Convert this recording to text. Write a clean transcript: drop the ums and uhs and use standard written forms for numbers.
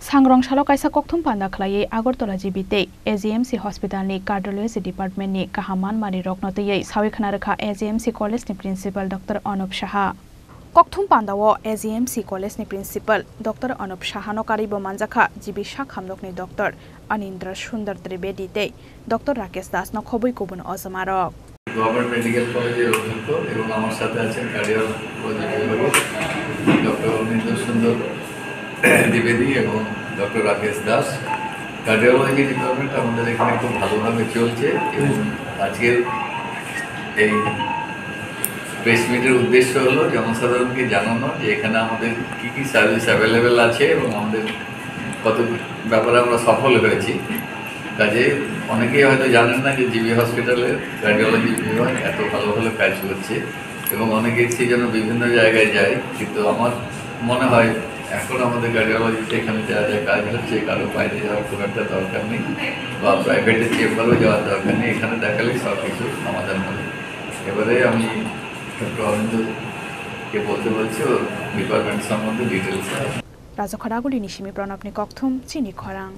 सांग्रं सालो कायसा कक्थुम पान्दा खलायै आगरतला जिबिते एजीएमसी हॉस्पिटलनि कार्डियोलजी डिपार्टमेंटनि काहामान मानि रकनतयै साविखना रखा एजीएमसी कॉलेजनि प्रिन्सिपल डॉक्टर अनुप साहा कक्थुम पान्दावो एजीएमसी कॉलेजनि प्रिन्सिपल डॉक्टर अनुप साहानो कारिबो मानजाखा जिबि साखामदकनि डॉक्टर अनिन्द्र सुंदर त्रिवेदी ते डॉक्टर राकेश दासनो खबै गुबुन अजमारक गवर्नमेंट मेडिकल कॉलेजेर अध्यक्ष এবং আমার সাথে আছেন কার্ডিওলজি ডক্টর অনিন্দ্র সুন্দর দ্বিবেদী এবং doctor Rakesh Das. Cardiology department আমাদের এখানে খুব ভালোভাবে চলছে এবং আজকের এই প্রেস মিটের উদ্দেশ্য হলো জনসাধারণকে জানানো যে এখানে আমাদের কী কী সার্ভিস অ্যাভেলেবেল আছে এবং আমাদের কত ব্যাপারে আমরা সফল হয়েছি। কাজে অনেকেই হয়তো জানেন না যে জিবি হসপিটালের কার্ডিওলজি বিভাগ এত ভালো ভালো কাজ করছে এবং অনেকে সেই জন্য বিভিন্ন জায়গায় যায়, কিন্তু আমার মনে হয় এখন আমাদের কার্ডিওলজিতে এখানে যা যা কাজ হচ্ছে কারো বাইরে যাওয়ার খুব একটা দরকার নেই বা প্রাইভেটের চেম্বারও যাওয়ার দরকার নেই, এখানে দেখালেই সব কিছু সমাধান হবে। এবারে আমি ডক্টর অনিন্দ্রকে বলতে বলছি ওর ডিপার্টমেন্ট সম্বন্ধে ডিটেলস। রাজখরাগুলি নিশিমি প্রণবনি কক্থুম চিনি খরাং।